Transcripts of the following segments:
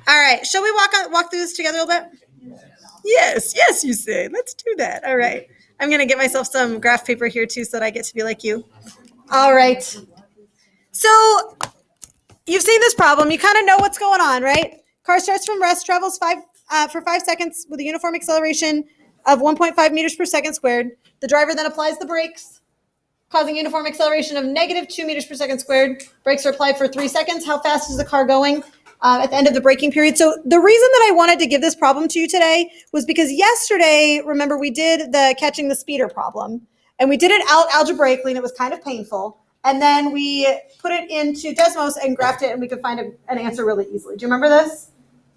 All right. Shall we walk through this together a little bit? Yes, you say. Let's do that. All right. I'm going to get myself some graph paper here too so that I get to be like you. All right. So you've seen this problem. You kind of know what's going on, right? Car starts from rest, travels for 5 seconds with a uniform acceleration of 1.5 meters per second squared. The driver then applies the brakes, causing uniform acceleration of negative 2 meters per second squared. Brakes are applied for 3 seconds. How fast is the car going at the end of the braking period? So the reason that I wanted to give this problem to you today was because yesterday, remember, we did the catching the speeder problem, and we did it out algebraically, and it was kind of painful. And then we put it into Desmos and graphed it, and we could find an answer really easily. Do you remember this?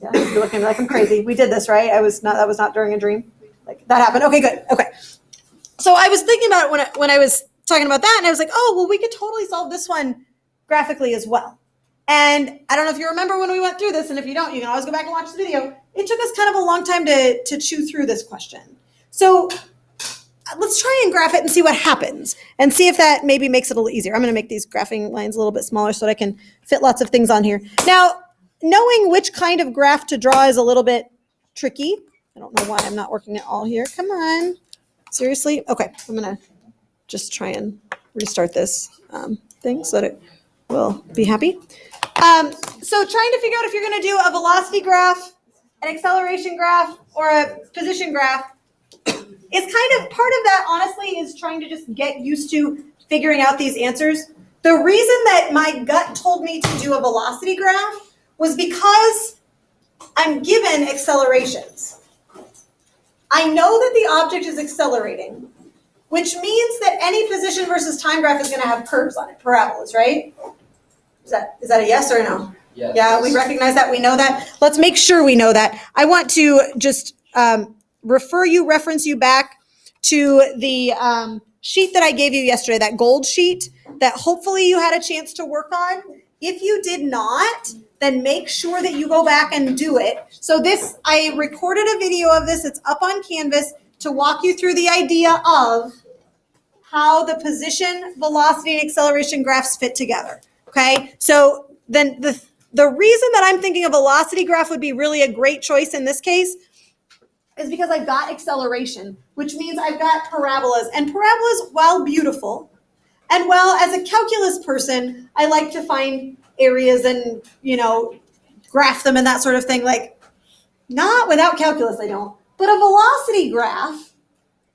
Yeah, you're looking like I'm crazy. We did this, right? That was not during a dream. Like that happened. Okay, good. Okay. So I was thinking about it when I was talking about that, and I was like, oh, well, we could totally solve this one graphically as well. And I don't know if you remember when we went through this, and if you don't, you can always go back and watch the video. It took us kind of a long time to chew through this question. So let's try and graph it and see what happens, and see if that maybe makes it a little easier. I'm going to make these graphing lines a little bit smaller so that I can fit lots of things on here. Now, knowing which kind of graph to draw is a little bit tricky. I don't know why I'm not working it all here. Come on. Seriously? Okay, I'm going to just try and restart this thing so that it will be happy. So trying to figure out if you're going to do a velocity graph, an acceleration graph, or a position graph is kind of part of that, honestly, is trying to just get used to figuring out these answers. The reason that my gut told me to do a velocity graph was because I'm given accelerations. I know that the object is accelerating, which means that any position versus time graph is going to have curves on it, parabolas, right? Is that a yes or a no? Yes. Yeah, we recognize that. We know that. Let's make sure we know that. I want to just reference you back to the sheet that I gave you yesterday, that gold sheet that hopefully you had a chance to work on. If you did not, then make sure that you go back and do it. So this, I recorded a video of this. It's up on Canvas to walk you through the idea of how the position, velocity, and acceleration graphs fit together. Okay, so then the reason that I'm thinking a velocity graph would be really a great choice in this case is because I've got acceleration, which means I've got parabolas. And parabolas, while beautiful, and well, as a calculus person, I like to find areas and, graph them and that sort of thing. Like, not without calculus, I don't. But a velocity graph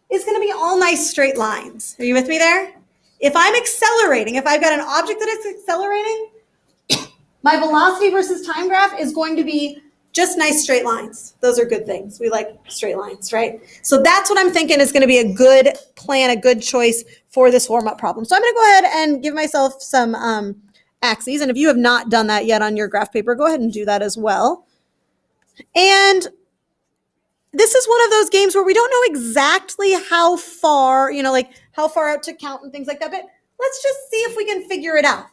is going to be all nice straight lines. Are you with me there? If I'm accelerating, if I've got an object that is accelerating, my velocity versus time graph is going to be just nice straight lines. Those are good things. We like straight lines, right? So that's what I'm thinking is going to be a good plan, a good choice for this warm-up problem. So I'm going to go ahead and give myself some axes. And if you have not done that yet on your graph paper, go ahead and do that as well. And this is one of those games where we don't know exactly how far, how far out to count and things like that. But let's just see if we can figure it out.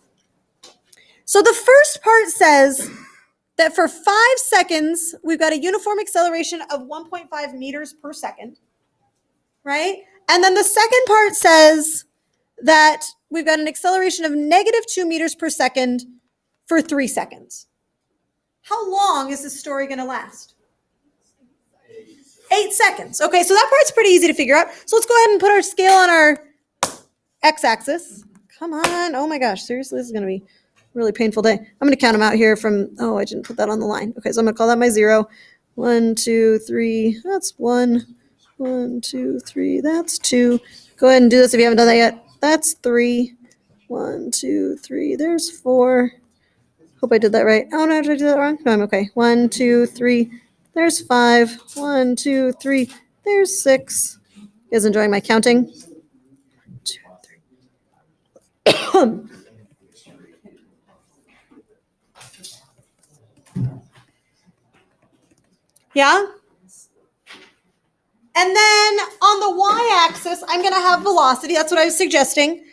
So the first part says that for 5 seconds, we've got a uniform acceleration of 1.5 meters per second, right? And then the second part says that we've got an acceleration of negative 2 meters per second for 3 seconds. How long is this story going to last? 8 seconds. Okay, so that part's pretty easy to figure out. So let's go ahead and put our scale on our x-axis. Come on. Oh my gosh, seriously, this is going to be really painful day. I'm going to count them out here from, I didn't put that on the line. Okay, so I'm going to call that my 0. 1, 2, 3, that's 1. 1, 2, 3, that's 2. Go ahead and do this if you haven't done that yet. That's 3. 1, 2, 3, there's 4. Hope I did that right. Oh no, did I do that wrong? No, I'm okay. 1, 2, 3, there's 5. 1, 2, 3, there's 6. You guys enjoying my counting? 2, 3. Yeah? And then on the y-axis, I'm going to have velocity. That's what I was suggesting.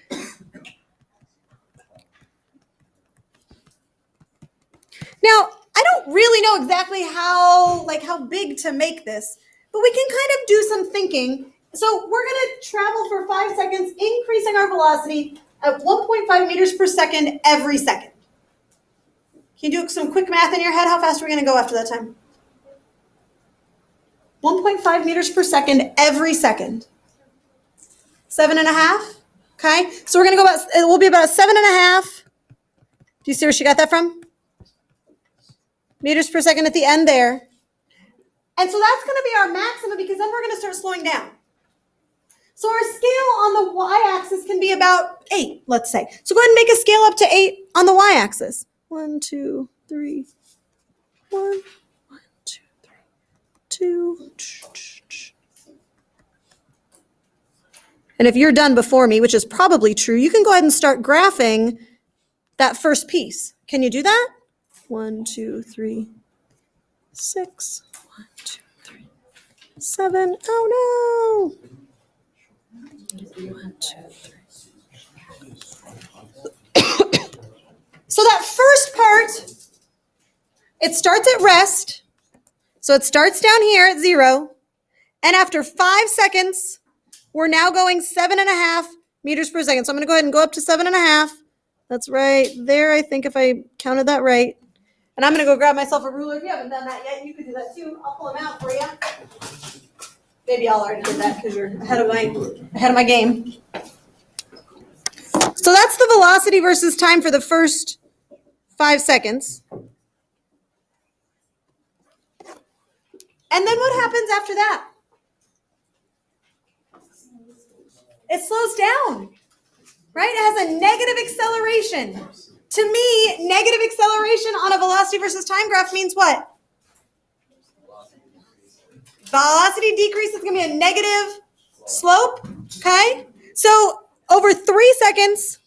Now, I don't really know exactly how big to make this, but we can kind of do some thinking. So we're going to travel for 5 seconds, increasing our velocity at 1.5 meters per second every second. Can you do some quick math in your head? How fast are we going to go after that time? 1.5 meters per second every second. 7.5. Okay, so we're going to go about, it will be about 7.5. Do you see where she got that from? Meters per second at the end there. And so that's going to be our maximum because then we're going to start slowing down. So our scale on the y-axis can be about 8, let's say. So go ahead and make a scale up to 8 on the y-axis. 1, 2, 3, 1, 1, 2, 3, 2. And if you're done before me, which is probably true, you can go ahead and start graphing that first piece. Can you do that? 1, 2, 3, 6. 1, 2, 3, 7. Oh no! 1, 2, 3. So that first part, it starts at rest. So it starts down here at 0. And after 5 seconds, we're now going 7.5 meters per second. So I'm going to go ahead and go up to 7.5. That's right there, I think, if I counted that right. And I'm going to go grab myself a ruler. If you haven't done that yet, you could do that too. I'll pull them out for you. Maybe I'll already did that because you're ahead of my game. So that's the velocity versus time for the first 5 seconds. And then what happens after that? It slows down, right? It has a negative acceleration. To me, negative acceleration on a velocity versus time graph means what? Velocity decrease is going to be a negative slope, okay? So over 3 seconds,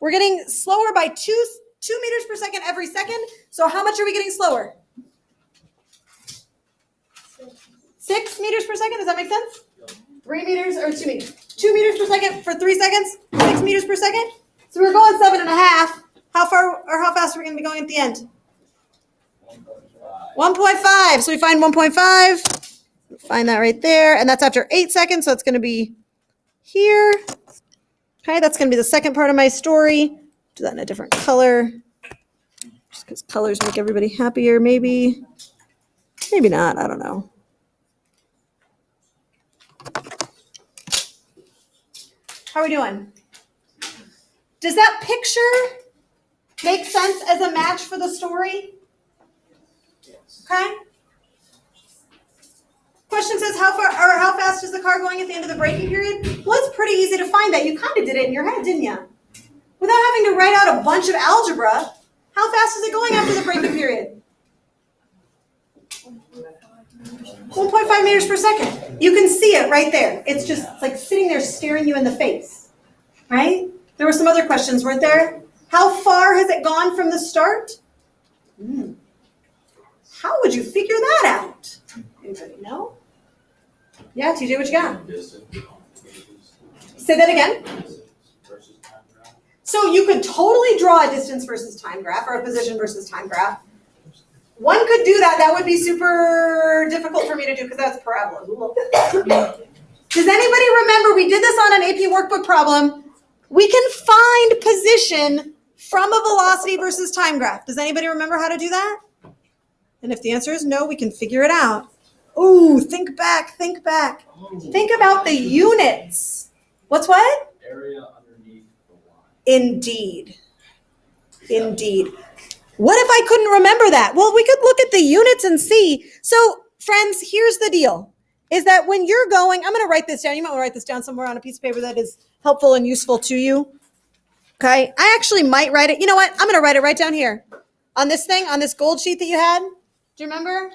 we're getting slower by 2 meters per second every second. So how much are we getting slower? 6 meters per second, does that make sense? 3 meters or 2 meters? 2 meters per second for 3 seconds, 6 meters per second. So we're going 7.5. How far or how fast are we going to be going at the end? 1.5. So we find 1.5. Find that right there. And that's after 8 seconds. So it's going to be here. Okay, that's going to be the second part of my story. Do that in a different color. Just because colors make everybody happier, maybe. Maybe not. I don't know. How are we doing? Does that picture make sense as a match for the story? Okay. Question says, how fast is the car going at the end of the braking period? Well, it's pretty easy to find that. You kind of did it in your head, didn't you? Without having to write out a bunch of algebra, how fast is it going after the braking period? 1.5 meters per second. You can see it right there. It's just like sitting there staring you in the face, right? There were some other questions, weren't there? How far has it gone from the start? How would you figure that out? Anybody know? Yeah, TJ, what you got? Say that again. So you could totally draw a distance versus time graph or a position versus time graph. One could do that. That would be super difficult for me to do because that's parabola. Does anybody remember we did this on an AP workbook problem? We can find position from a velocity versus time graph. Does anybody remember how to do that? And if the answer is no, we can figure it out. Ooh, think back. Think about the units. What's what? Area underneath the line. Indeed. What if I couldn't remember that? Well, we could look at the units and see. So, friends, here's the deal. Is that when you're going, I'm going to write this down. You might want to write this down somewhere on a piece of paper that is helpful and useful to you. Okay? I actually might write it. You know what? I'm going to write it right down here. On this thing, on this gold sheet that you had. Do you remember?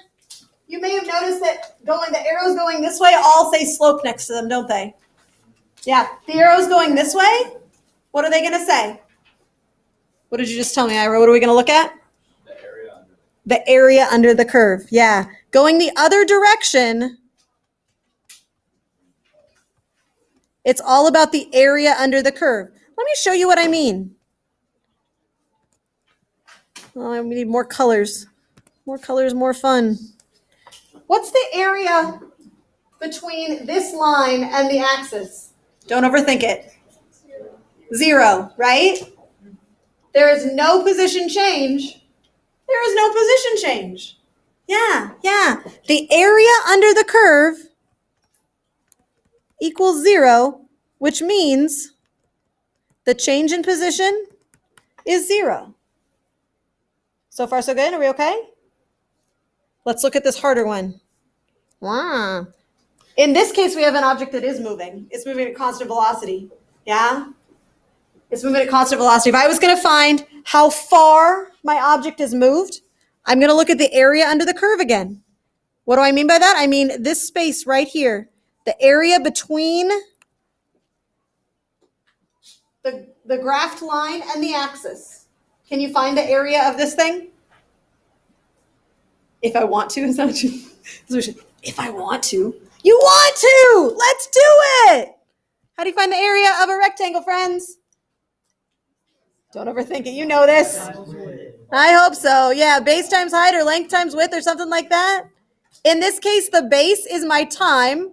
You may have noticed that the arrows going this way all say slope next to them, don't they? Yeah. The arrows going this way, what are they going to say? What did you just tell me, Ira? What are we going to look at? The area under the curve. Yeah. Going the other direction, it's all about the area under the curve. Let me show you what I mean. Oh, we need more colors. More colors, more fun. What's the area between this line and the axis? Don't overthink it. 0, right? There is no position change. There is no position change. Yeah. The area under the curve equals 0, which means the change in position is 0. So far, so good? Are we okay? Let's look at this harder one. Wow. In this case, we have an object that is moving. It's moving at constant velocity. Yeah? It's moving at constant velocity. If I was going to find how far my object is moved, I'm going to look at the area under the curve again. What do I mean by that? I mean this space right here, the area between the graphed line and the axis. Can you find the area of this thing? If I want to, is that what you, if I want to. You want to! Let's do it! How do you find the area of a rectangle, friends? Don't overthink it. You know this. I hope so. Yeah, base times height or length times width or something like that. In this case, the base is my time,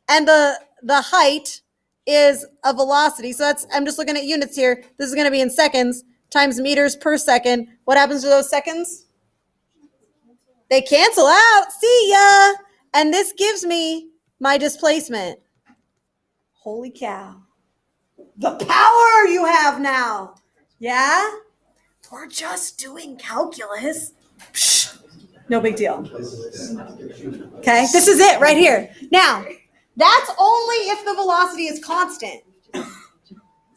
and the height is a velocity. So that's, I'm just looking at units here. This is going to be in seconds times meters per second. What happens to those seconds? They cancel out. See ya. And this gives me my displacement. Holy cow. The power you have now. Yeah? We're just doing calculus. Psh, no big deal. Okay, this is it right here. Now, that's only if the velocity is constant. But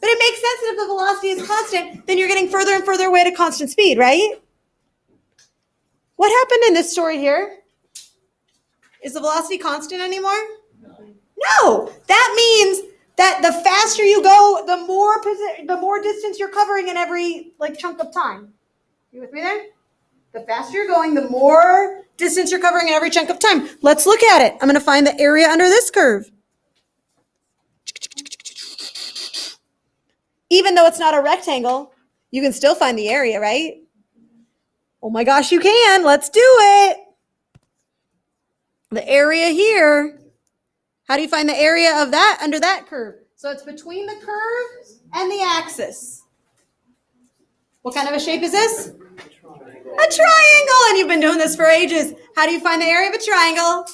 it makes sense that if the velocity is constant, then you're getting further and further away to constant speed, right? What happened in this story here? Is the velocity constant anymore? No. That means that the faster you go, the more distance you're covering in every chunk of time. You with me there? The faster you're going, the more distance you're covering in every chunk of time. Let's look at it. I'm going to find the area under this curve. Even though it's not a rectangle, you can still find the area, right? Oh my gosh, you can. Let's do it. The area here. How do you find the area of that under that curve? So it's between the curve and the axis. What kind of a shape is this? A triangle. And you've been doing this for ages. How do you find the area of a triangle?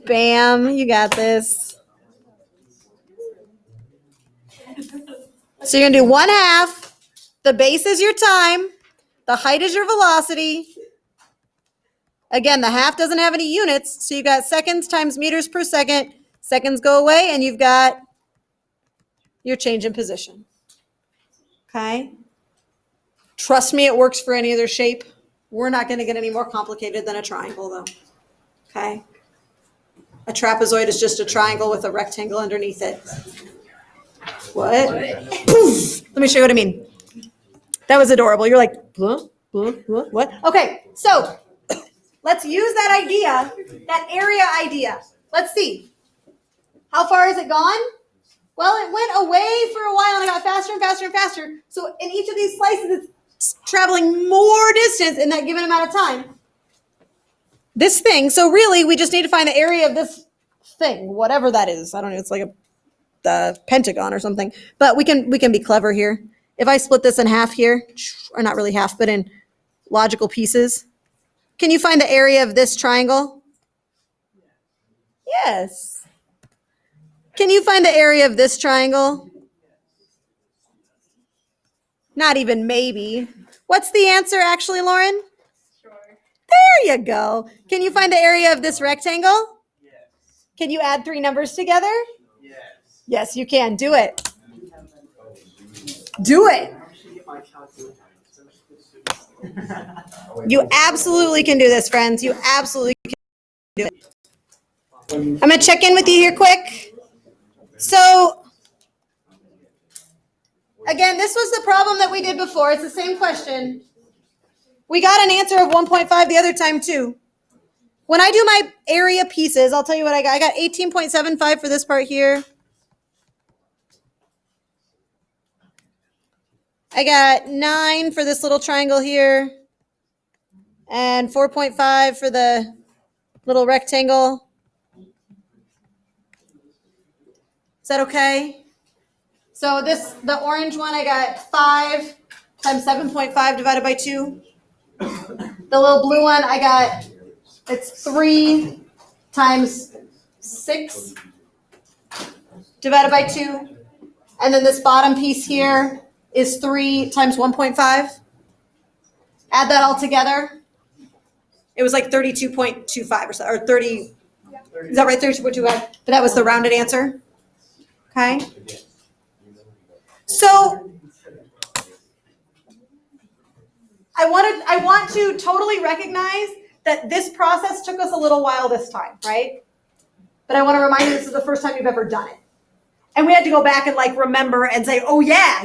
Bam, you got this. So you're going to do 1/2. The base is your time. The height is your velocity. Again, the half doesn't have any units, so you've got seconds times meters per second. Seconds go away, and you've got your change in position. Okay? Trust me, it works for any other shape. We're not going to get any more complicated than a triangle, though. Okay? A trapezoid is just a triangle with a rectangle underneath it. What? Poof! Let me show you what I mean. That was adorable. You're like, what? Okay, so let's use that idea, that area idea. Let's see. How far has it gone? Well, it went away for a while and it got faster and faster and faster. So in each of these slices, it's traveling more distance in that given amount of time. This thing, so really we just need to find the area of this thing, whatever that is. I don't know, it's like the pentagon or something. But we can be clever here. If I split this in half here, or not really half, but in logical pieces, can you find the area of this triangle? Yes. Can you find the area of this triangle? Not even maybe. What's the answer actually, Lauren? Sure. There you go. Can you find the area of this rectangle? Yes. Can you add 3 numbers together? Yes. Yes, you can. Do it. Do it. You absolutely can do this, friends. You absolutely can do it. I'm going to check in with you here quick. So, again, this was the problem that we did before. It's the same question. We got an answer of 1.5 the other time, too. When I do my area pieces, I'll tell you what I got. I got 18.75 for this part here. I got 9 for this little triangle here. And 4.5 for the little rectangle. Is that okay? So the orange one, I got 5 times 7.5 divided by 2. The little blue one, it's 3 times 6 divided by 2. And then this bottom piece here is 3 times 1.5. Add that all together. It was like 32.25 or so, or 30. Is that right? 32.25. But that was the rounded answer. Okay. So I want to totally recognize that this process took us a little while this time, right? But I want to remind you this is the first time you've ever done it. And we had to go back and like remember and say, oh yeah.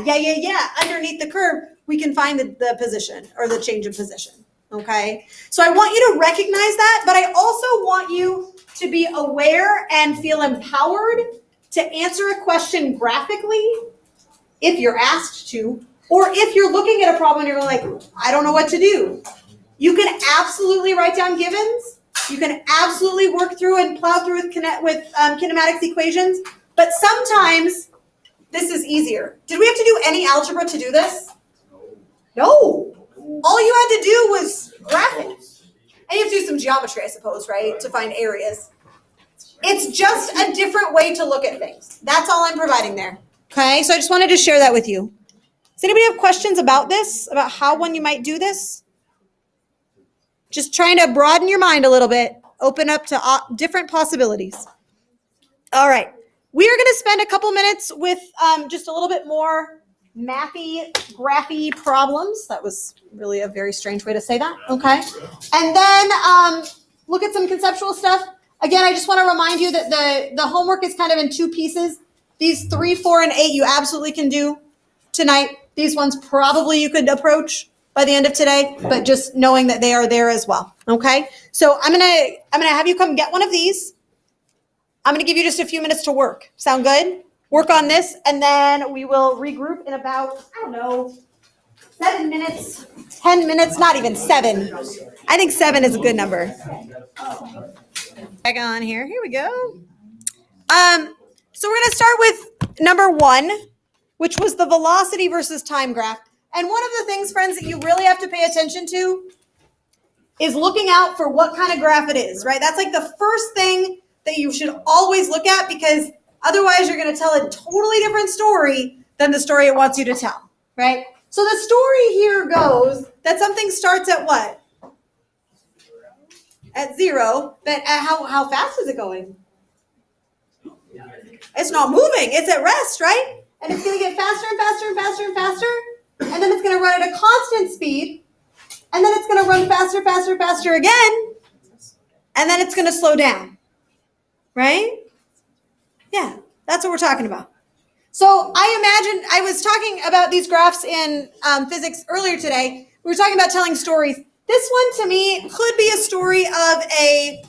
Underneath the curve, we can find the position or the change of position. Okay. So I want you to recognize that, but I also want you to be aware and feel empowered to answer a question graphically if you're asked to, or if you're looking at a problem and you're like, I don't know what to do. You can absolutely write down givens. You can absolutely work through and plow through with kinematics equations. But sometimes this is easier. Did we have to do any algebra to do this? No. All you had to do was graph it. And you have to do some geometry, I suppose, right, to find areas. It's just a different way to look at things. That's all I'm providing there. Okay, so I just wanted to share that with you. Does anybody have questions about this, about how one you might do this? Just trying to broaden your mind a little bit, open up to different possibilities. All right. We are going to spend a couple minutes with just a little bit more mathy, graphy problems. That was really a very strange way to say that. Okay. And then look at some conceptual stuff. Again, I just want to remind you that the homework is kind of in 2 pieces. These 3, 4, and 8 you absolutely can do tonight. These ones probably you could approach by the end of today, but just knowing that they are there as well. Okay. So I'm gonna have you come get one of these. I'm going to give you just a few minutes to work. Sound good? Work on this, and then we will regroup in about, 7 minutes, 10 minutes, not even 7. I think 7 is a good number. Back on here. Here we go. So we're going to start with number 1, which was the velocity versus time graph. And one of the things, friends, that you really have to pay attention to is looking out for what kind of graph it is, right? That's like the first thing that you should always look at, because otherwise you're going to tell a totally different story than the story it wants you to tell, right? So the story here goes that something starts at what? At 0. But at how fast is it going? It's not moving. It's at rest, right? And it's going to get faster and faster and faster and faster. And then it's going to run at a constant speed. And then it's going to run faster, faster, faster again. And then it's going to slow down. Right? Yeah, that's what we're talking about. So I was talking about these graphs in physics earlier today. We were talking about telling stories. This one to me could be a story of a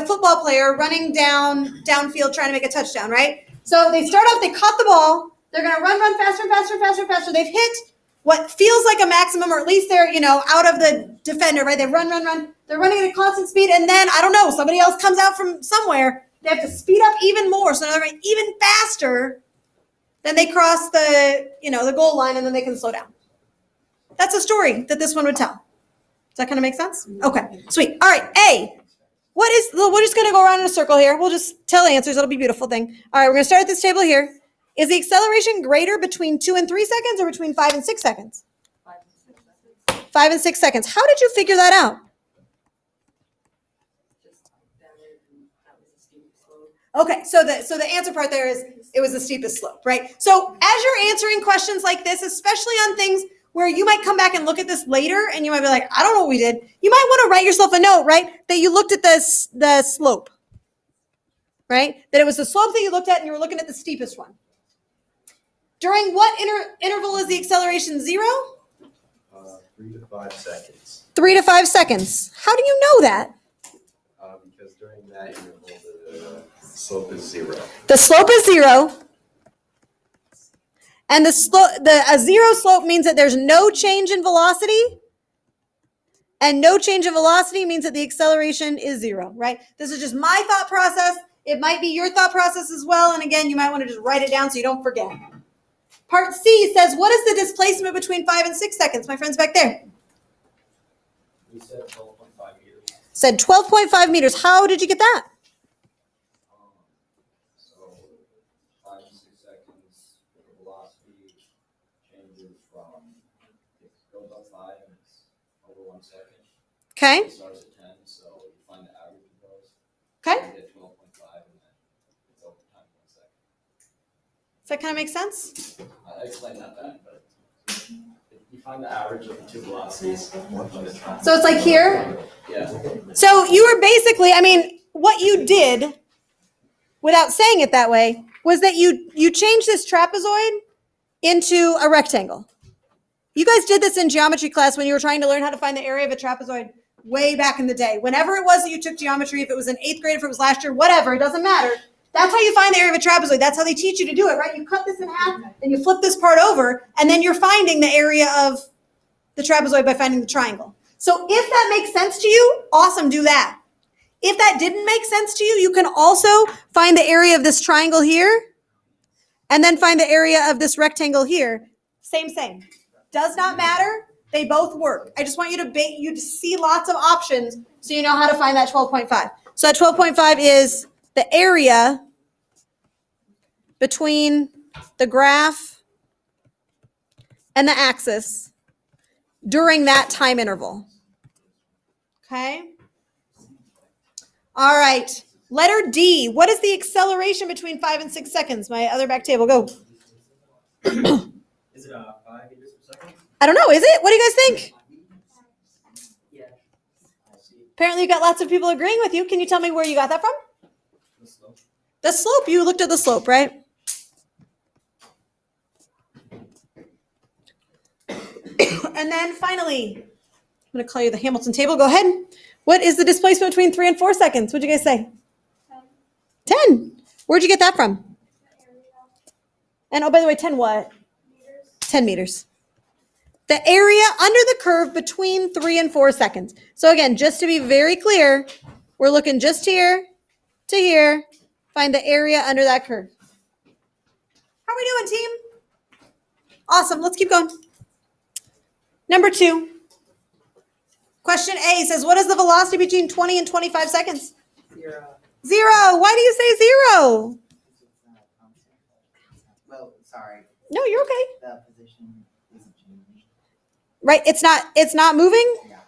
football player running downfield trying to make a touchdown, right? So they start off, they caught the ball. They're going to run faster and faster and faster and faster. They've hit what feels like a maximum, or at least they're, out of the defender, right? They run. They're running at a constant speed. And then, somebody else comes out from somewhere. They have to speed up even more, so they're going even faster. Then they cross the goal line, and then they can slow down. That's a story that this one would tell. Does that kind of make sense? Okay, sweet. All right, A. We're just going to go around in a circle here. We'll just tell answers. It'll be a beautiful thing. All right, we're going to start at this table here. Is the acceleration greater between 2 and 3 seconds, or between 5 and 6 seconds? 5 and 6 seconds. 5 and 6 seconds. How did you figure that out? Okay, so the answer part there is it was the steepest slope, right? So as you're answering questions like this, especially on things where you might come back and look at this later and you might be like, I don't know what we did. You might want to write yourself a note, right? That you looked at the slope, right? That it was the slope that you looked at and you were looking at the steepest one. During what interval is the acceleration 0? 3 to 5 seconds. 3 to 5 seconds. How do you know that? Because during that interval, the slope is 0. The slope is 0. And a 0 slope means that there's no change in velocity. And no change in velocity means that the acceleration is 0, right? This is just my thought process. It might be your thought process as well. And again, you might want to just write it down so you don't forget. Part C says, what is the displacement between 5 and 6 seconds? My friends back there. We said 12.5 meters. Said 12.5 meters. How did you get that? So 5 and 6 seconds, the velocity changes from, it goes up 5 and it's over 1 second. Okay. It starts at 10, so you find the average of those. Okay. You get 12.5 and then it's over time 1 second. Does that kind of make sense? I explained that bad, but you find the average of the two velocities. So it's like here. Yeah. So you were basically, I mean, what you did, without saying it that way, was that you changed this trapezoid into a rectangle. You guys did this in geometry class when you were trying to learn how to find the area of a trapezoid way back in the day. Whenever it was that you took geometry, if it was in 8th grade, if it was last year, whatever, it doesn't matter. That's how you find the area of a trapezoid. That's how they teach you to do it, right? You cut this in half, and you flip this part over, and then you're finding the area of the trapezoid by finding the triangle. So if that makes sense to you, awesome, do that. If that didn't make sense to you, you can also find the area of this triangle here, and then find the area of this rectangle here. Same. Does not matter. They both work. I just want you to see lots of options so you know how to find that 12.5. So that 12.5 is the area between the graph and the axis during that time interval. Okay? All right. Letter D. What is the acceleration between 5 and 6 seconds? My other back table, go. Is it 5 meters per second? I don't know. Is it? What do you guys think? Yeah. Apparently, you got lots of people agreeing with you. Can you tell me where you got that from? The slope. The slope. You looked at the slope, right? And then finally, I'm going to call you the Hamilton table. Go ahead. What is the displacement between 3 and 4 seconds? What'd you guys say? 10. Where'd you get that from? And oh, by the way, 10 what? 10 meters. The area under the curve between 3 and 4 seconds. So again, just to be very clear, we're looking just here to here. Find the area under that curve. How are we doing, team? Awesome. Let's keep going. Number 2. Question A says, what is the velocity between 20 and 25 seconds? 0. 0. Why do you say 0? Well, sorry, No, you're okay. the position isn't changed. Right? It's not moving? Yeah.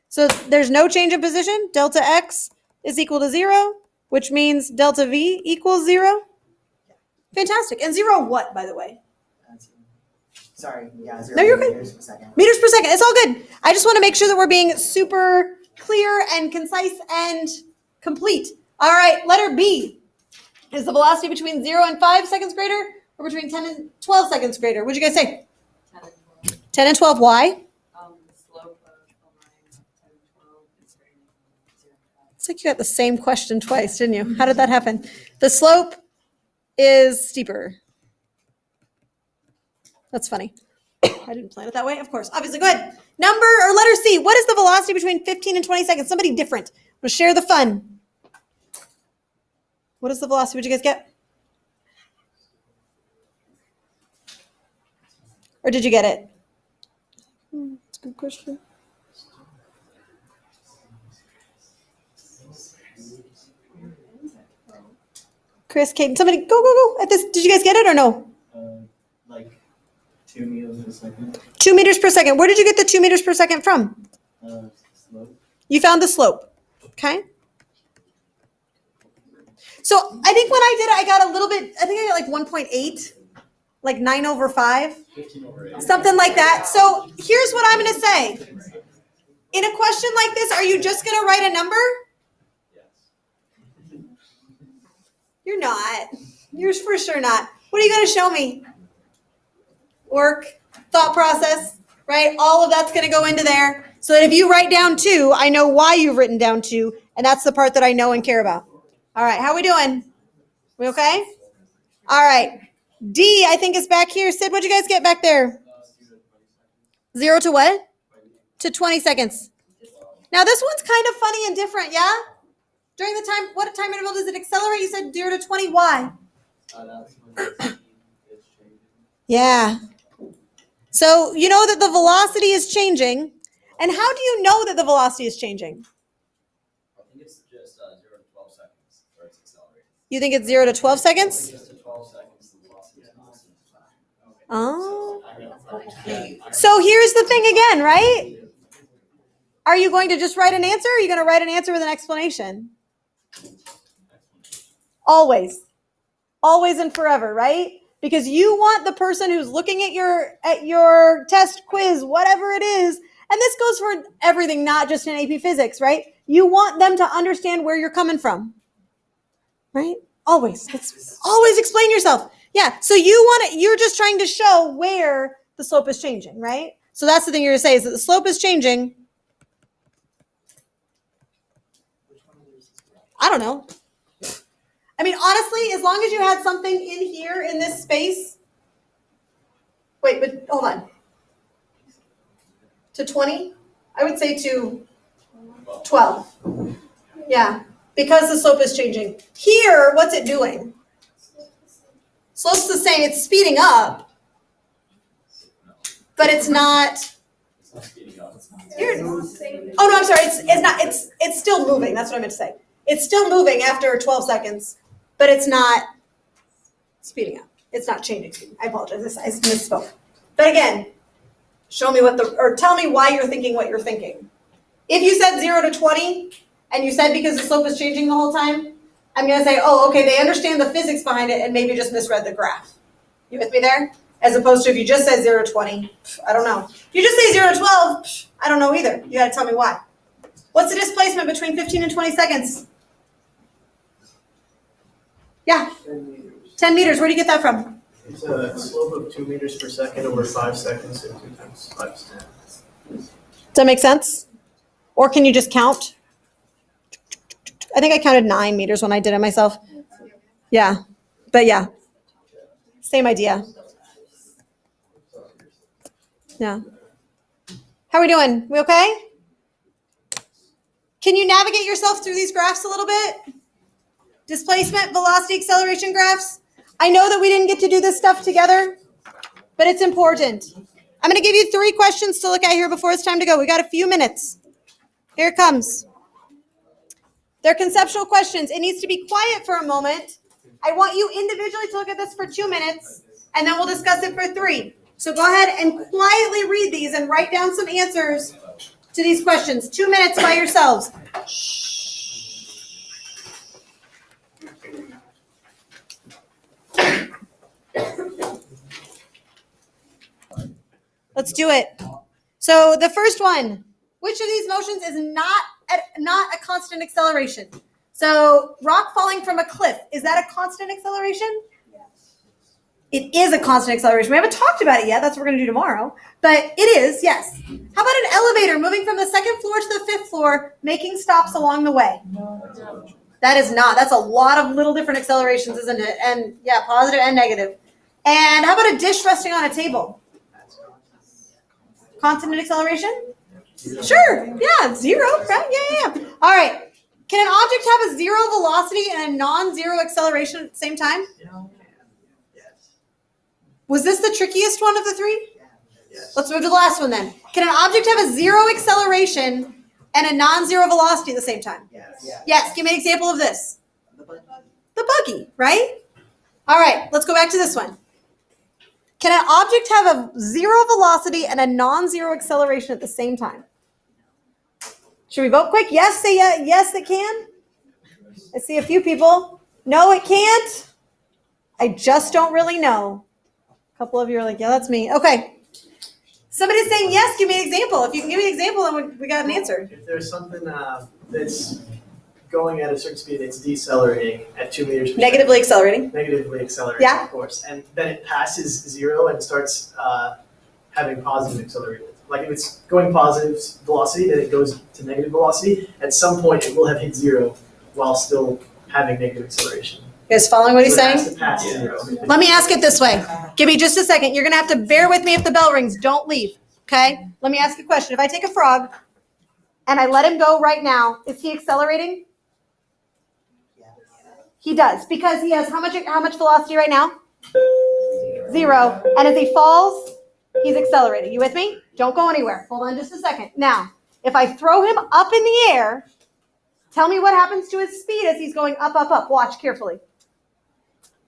So there's no change in position. Delta X is equal to 0, which means delta V equals 0. Fantastic. And 0 what, by the way? Sorry, yeah, 0 No, you're okay. meters per second. Meters per second. It's all good. I just want to make sure that we're being super clear and concise and complete. All right, letter B. Is the velocity between 0 and 5 seconds greater or between 10 and 12 seconds greater? What'd you guys say? 10 and 12. 10 and 12. Why? The slope of the line of 10 and 12 is greater than 0 and 5. It's like you got the same question twice, didn't you? How did that happen? The slope is steeper. That's funny. I didn't plan it that way, of course. Obviously, go ahead. Number or letter C. What is the velocity between 15 and 20 seconds? Somebody different. We'll share the fun. What is the velocity? What'd you guys get? Or did you get it? That's a good question. Chris, Caden, somebody go. At this, did you guys get it or no? Like 2 meters per second. 2 meters per second. Where did you get the 2 meters per second from? Slope. You found the slope. Okay. So I think when I did it, I got a little bit, I think I got like 1.8, like 9 over 5, 15 over 8. something like that. So here's what I'm going to say. In a question like this, are you just going to write a number? Yes. You're not. You're for sure not. What are you going to show me? Work, thought process, right? All of that's going to go into there. So that if you write down 2, I know why you've written down 2, and that's the part that I know and care about. All right, how we doing? We okay? All right. D, I think is back here. Sid, what'd you guys get back there? 0 to what? To 20 seconds. Now this one's kind of funny and different, yeah? During the time, what time interval does it accelerate? You said 0 to 20. Why? That's when the speed is changing. Yeah. So you know that the velocity is changing. And how do you know that the velocity is changing? I think it's just 0 to 12 seconds where it's accelerating. You think it's 0 to 12 seconds? Just to 12 seconds, the velocity is constant. Oh. So here's the thing again, right? Are you going to just write an answer, or are you going to write an answer with an explanation? Always. Always and forever, right? Because you want the person who's looking at your test, quiz, whatever it is, and this goes for everything, not just in AP Physics, right? You want them to understand where you're coming from, right? Always. Always explain yourself. Yeah, so you're just trying to show where the slope is changing, right? So that's the thing you're going to say is that the slope is changing. I don't know. I mean, honestly, as long as you had something in here in this space. Wait, but hold on. To 20? I would say to 12. Yeah, because the slope is changing. Here, what's it doing? Slope's the same. It's speeding up, but it's not. It's not speeding up. Oh no, I'm sorry. It's not. It's still moving. That's what I meant to say. It's still moving after 12 seconds, but it's not speeding up. It's not changing. I apologize. I misspoke. But again, show me or tell me why you're thinking what you're thinking. If you said 0 to 20 and you said because the slope is changing the whole time, I'm going to say, oh, okay, they understand the physics behind it and maybe just misread the graph. You with me there? As opposed to if you just said 0 to 20, I don't know. If you just say 0 to 12, I don't know either. You got to tell me why. What's the displacement between 15 and 20 seconds? Yeah. 10 meters. Where do you get that from? It's a slope of 2 meters per second over 5 seconds, so 2 times 5 is 10. Does that make sense? Or can you just count? I think I counted 9 meters when I did it myself. Yeah. But yeah. Same idea. Yeah. How are we doing? We okay? Can you navigate yourself through these graphs a little bit? Displacement, velocity, acceleration graphs. I know that we didn't get to do this stuff together, but it's important. I'm going to give you 3 questions to look at here before it's time to go. We got a few minutes. Here it comes. They're conceptual questions. It needs to be quiet for a moment. I want you individually to look at this for 2 minutes, and then we'll discuss it for 3. So go ahead and quietly read these and write down some answers to these questions. 2 minutes by yourselves. Let's do it. So the first one, which of these motions is not a constant acceleration? So rock falling from a cliff, is that a constant acceleration? Yes. It is a constant acceleration. We haven't talked about it yet. That's what we're going to do tomorrow. But it is, yes. How about an elevator moving from the 2nd floor to the 5th floor, making stops along the way? No. That is not. That's a lot of little different accelerations, isn't it? And yeah, positive and negative. And how about a dish resting on a table? Constant acceleration? Sure. Yeah, 0, right? Yeah. All right. Can an object have a 0 velocity and a non-zero acceleration at the same time? Yes. Was this the trickiest one of the 3? Yes. Let's move to the last one then. Can an object have a 0 acceleration and a non-zero velocity at the same time? Yes. Yes. Give me an example of this. The button. The buggy, right? All right. Let's go back to this one. Can an object have a 0 velocity and a non-zero acceleration at the same time? Should we vote quick? Yes, say yes, it can. I see a few people. No, it can't. I just don't really know. A couple of you are like, yeah, that's me. Okay. Somebody's saying yes, give me an example. If you can give me an example, then we got an answer. If there's something that's going at a certain speed, it's decelerating at 2 meters per Negatively accelerating. second. Negatively accelerating, Yeah. of course. And then it passes 0 and starts having positive acceleration. Like if it's going positive velocity, then it goes to negative velocity. At some point, it will have hit 0 while still having negative acceleration. You guys following what he's So it has saying? to pass 0. Let me ask it this way. Give me just a second. You're going to have to bear with me if the bell rings. Don't leave, okay? Let me ask you a question. If I take a frog and I let him go right now, is he accelerating? Yes. He does, because he has how much velocity right now? 0. And as he falls, he's accelerating. You with me? Don't go anywhere. Hold on just a second. Now, if I throw him up in the air, tell me what happens to his speed as he's going up, up, up. Watch carefully.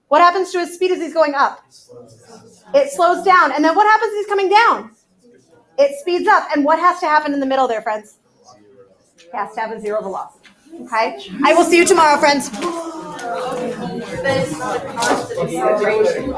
What happens to his speed as he's going up? It slows down. And then what happens as he's coming down? It speeds up. And what has to happen in the middle there, friends? It has to have a 0 velocity. Okay? I will see you tomorrow, friends. Accelerating.